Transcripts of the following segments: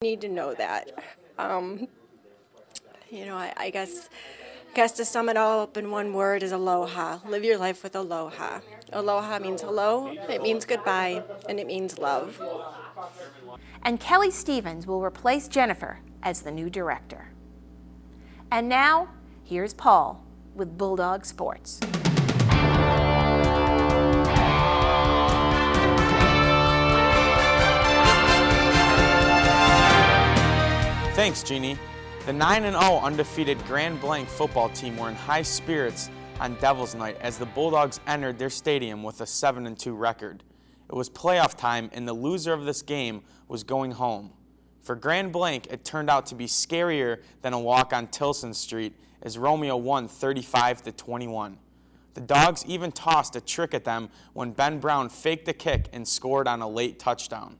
Need to know that. I guess to sum it all up in one word is aloha. Live your life with aloha. Aloha means hello, it means goodbye, and it means love. And Kelly Stevens will replace Jennifer as the new director. And now, here's Paul with Bulldog Sports. Thanks, Jeannie. The 9-0 undefeated Grand Blanc football team were in high spirits on Devil's Night as the Bulldogs entered their stadium with a 7-2 record. It was playoff time and the loser of this game was going home. For Grand Blanc, it turned out to be scarier than a walk on Tilson Street as Romeo won 35-21. The Dogs even tossed a trick at them when Ben Brown faked the kick and scored on a late touchdown.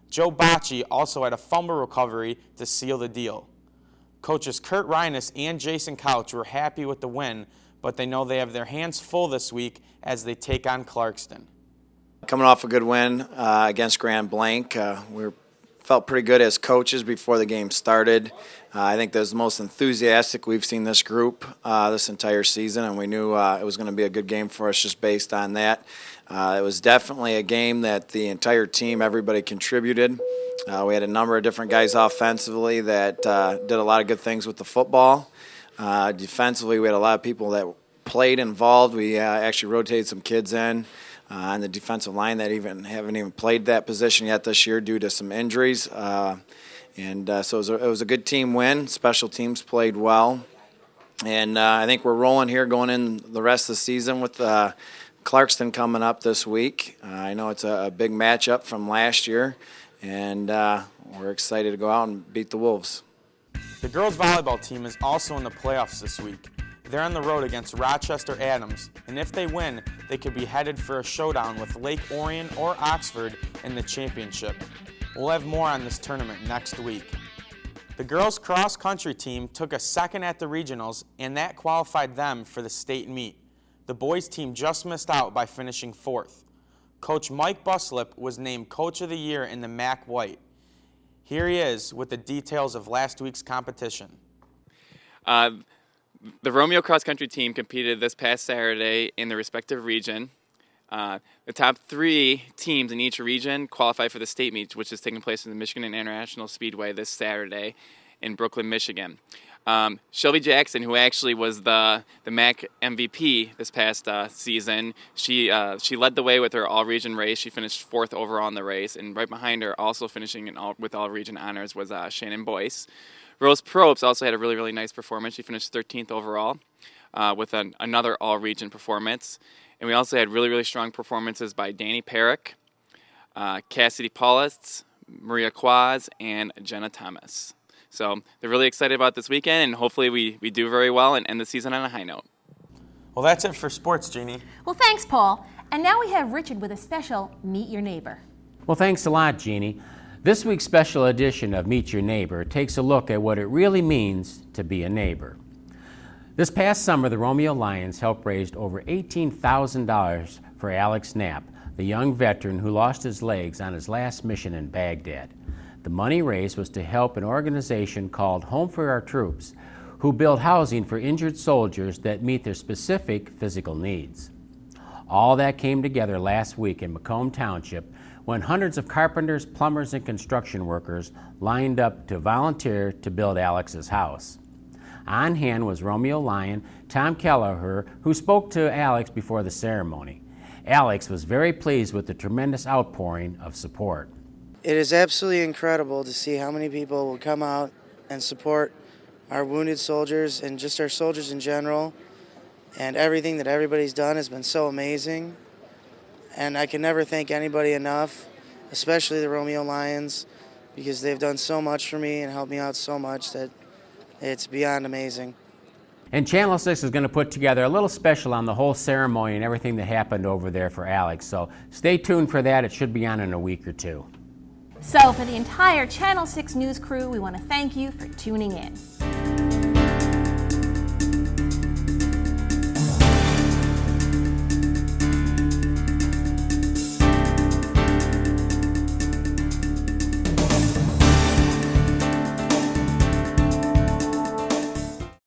Joe Bocci also had a fumble recovery to seal the deal. Coaches Kurt Reinas and Jason Couch were happy with the win, but they know they have their hands full this week as they take on Clarkston. Coming off a good win against Grand Blanc, we felt pretty good as coaches before the game started. I think that was the most enthusiastic we've seen this group this entire season, and we knew it was going to be a good game for us just based on that. It was definitely a game that the entire team, everybody contributed. We had a number of different guys offensively that did a lot of good things with the football. Defensively, we had a lot of people that played involved. We actually rotated some kids in on the defensive line that haven't even played that position yet this year due to some injuries. So it was a good team win. Special teams played well. And I think we're rolling here going in the rest of the season with Clarkston coming up this week. I know it's a big matchup from last year, and we're excited to go out and beat the Wolves. The girls volleyball team is also in the playoffs this week. They're on the road against Rochester Adams, and if they win, they could be headed for a showdown with Lake Orion or Oxford in the championship. We'll have more on this tournament next week. The girls cross-country team took a second at the regionals, and that qualified them for the state meet. The boys team just missed out by finishing fourth. Coach Mike Buslepp was named Coach of the Year in the MAC White. Here he is with the details of last week's competition. The Romeo cross-country team competed this past Saturday in the respective region. The top 3 teams in each region qualify for the state meet, which is taking place in the Michigan International Speedway this Saturday in Brooklyn, Michigan. Shelby Jackson, who actually was the MAC MVP this past season, she led the way with her all-region race. She finished 4th overall in the race, and right behind her, also finishing with all-region honors, was Shannon Boyce. Rose Probst also had a really, really nice performance. She finished 13th overall with another all-region performance. And we also had really, really strong performances by Danny Perrick, Cassidy Paulitz, Maria Quaz, and Jenna Thomas. So they're really excited about this weekend, and hopefully we do very well and end the season on a high note. Well, that's it for sports, Jeannie. Well, thanks, Paul. And now we have Richard with a special Meet Your Neighbor. Well, thanks a lot, Jeannie. This week's special edition of Meet Your Neighbor takes a look at what it really means to be a neighbor. This past summer, the Romeo Lions helped raise over $18,000 for Alex Knapp, the young veteran who lost his legs on his last mission in Baghdad. The money raised was to help an organization called Home for Our Troops, who build housing for injured soldiers that meet their specific physical needs. All that came together last week in Macomb Township when hundreds of carpenters, plumbers, and construction workers lined up to volunteer to build Alex's house. On hand was Romeo Lion Tom Kelleher, who spoke to Alex before the ceremony. Alex was very pleased with the tremendous outpouring of support. It is absolutely incredible to see how many people will come out and support our wounded soldiers and just our soldiers in general. And everything that everybody's done has been so amazing. And I can never thank anybody enough, especially the Romeo Lions, because they've done so much for me and helped me out so much that it's beyond amazing. And Channel 6 is going to put together a little special on the whole ceremony and everything that happened over there for Alex. So stay tuned for that. It should be on in a week or two. So for the entire Channel 6 News crew, we want to thank you for tuning in.